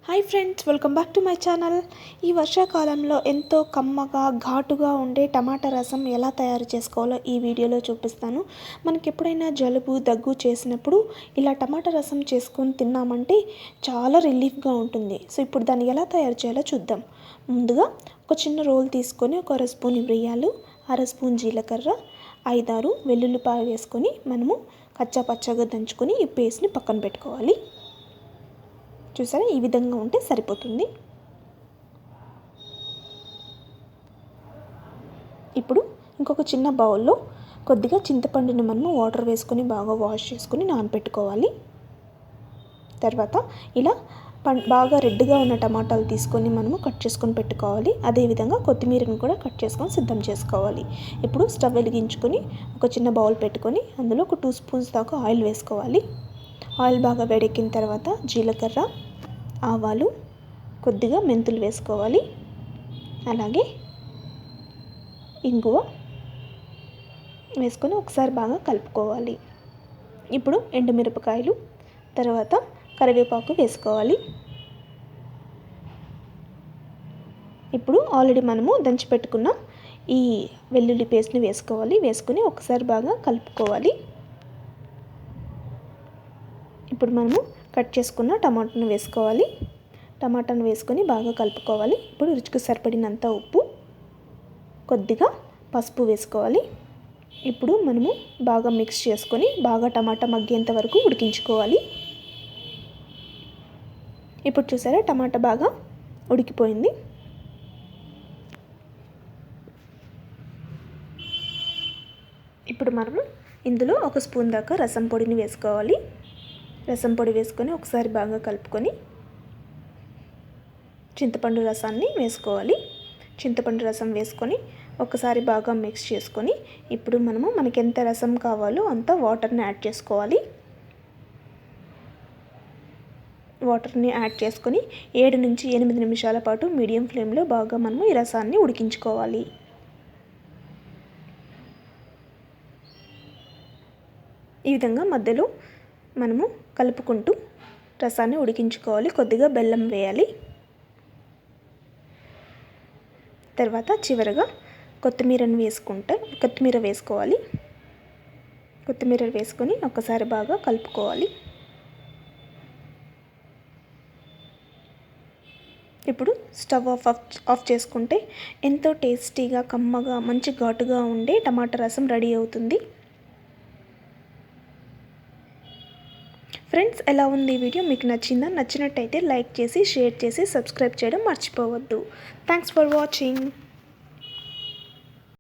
Hi friends, welcome back to my channel. ఈ వర్షాకాలంలో ఎంతో కమ్మగా ఘాటుగా ఉండే టమాటా రసం ఎలా తయారు చేసుకోవాలో ఈ వీడియోలో చూపిస్తాను. మనకి ఎప్పుడైనా జలుబు దగ్గు చేసినప్పుడు ఇలా టమాటా రసం చేసుకొని తిన్నామంటే చాలా రిలీఫ్గా ఉంటుంది. సో ఇప్పుడు దాన్ని ఎలా తయారు చేయాలో చూద్దాం. ముందుగా ఒక చిన్న రోల్ తీసుకొని ఒక అర స్పూన్ మిరియాలు, అర స్పూన్ జీలకర్ర, 5-6 వెల్లుల్లిపాయ వేసుకొని మనము కచ్చా పచ్చగా దంచుకొని ఈ పేస్ట్ని పక్కన పెట్టుకోవాలి. చూసారా, ఈ విధంగా ఉంటే సరిపోతుంది. ఇప్పుడు ఇంకొక చిన్న బౌల్లో కొద్దిగా చింతపండుని మనము వాటర్ వేసుకొని బాగా వాష్ చేసుకొని నానబెట్టుకోవాలి. తర్వాత ఇలా బాగా రెడ్గా ఉన్న టమాటాలు తీసుకొని మనము కట్ చేసుకొని పెట్టుకోవాలి. అదేవిధంగా కొత్తిమీరను కూడా కట్ చేసుకొని సిద్ధం చేసుకోవాలి. ఇప్పుడు స్టవ్ వెలిగించుకొని ఒక చిన్న బౌల్ పెట్టుకొని అందులో ఒక 2 స్పూన్స్ దాకా ఆయిల్ వేసుకోవాలి. ఆయిల్ బాగా వేడెక్కిన తర్వాత జీలకర్ర, ఆవాలు, కొద్దిగా మెంతులు వేసుకోవాలి. అలాగే ఇంగువ వేసుకొని ఒకసారి బాగా కలుపుకోవాలి. ఇప్పుడు ఎండుమిరపకాయలు, తర్వాత కరివేపాకు వేసుకోవాలి. ఇప్పుడు ఆల్రెడీ మనము దంచి పెట్టుకున్న ఈ వెల్లుల్లి పేస్ట్ని వేసుకోవాలి. వేసుకొని ఒకసారి బాగా కలుపుకోవాలి. ఇప్పుడు మనము కట్ చేసుకున్న టమాటాను వేసుకోవాలి. టమాటాను వేసుకొని బాగా కలుపుకోవాలి. ఇప్పుడు రుచికి సరిపడినంత ఉప్పు, కొద్దిగా పసుపు వేసుకోవాలి. ఇప్పుడు మనము బాగా మిక్స్ చేసుకొని బాగా టమాటా మగ్గేంత వరకు ఉడికించుకోవాలి. ఇప్పుడు చూసారా, టమాటా బాగా ఉడికిపోయింది. ఇప్పుడు మనము ఇందులో 1 స్పూన్ దాకా రసం పొడిని వేసుకోవాలి. రసం పొడి వేసుకొని ఒకసారి బాగా కలుపుకొని చింతపండు రసాన్ని వేసుకోవాలి. చింతపండు రసం వేసుకొని ఒకసారి బాగా మిక్స్ చేసుకొని ఇప్పుడు మనకి ఎంత రసం కావాలో అంత వాటర్ని యాడ్ చేసుకోవాలి. వాటర్ని యాడ్ చేసుకొని 7 నుంచి 8 నిమిషాల పాటు మీడియం ఫ్లేమ్లో బాగా మనము ఈ రసాన్ని ఉడికించుకోవాలి. ఈ విధంగా మధ్యలో మనము కలుపుకుంటూ రసాన్ని ఉడికించుకోవాలి. కొద్దిగా బెల్లం వేయాలి. తర్వాత చివరగా కొత్తిమీర వేసుకోవాలి. కొత్తిమీర వేసుకొని ఒకసారి బాగా కలుపుకోవాలి. ఇప్పుడు స్టవ్ ఆఫ్ చేసుకుంటే ఎంతో టేస్టీగా, కమ్మగా, మంచి ఘాటుగా ఉండే టమాటా రసం రెడీ అవుతుంది. ఫ్రెండ్స్, ఎలా ఉంది ఈ వీడియో? మీకు నచ్చిందా? నచ్చినట్టయితే లైక్ చేసి, షేర్ చేసి, సబ్స్క్రైబ్ చేయడం మర్చిపోవద్దు. Thanks for watching.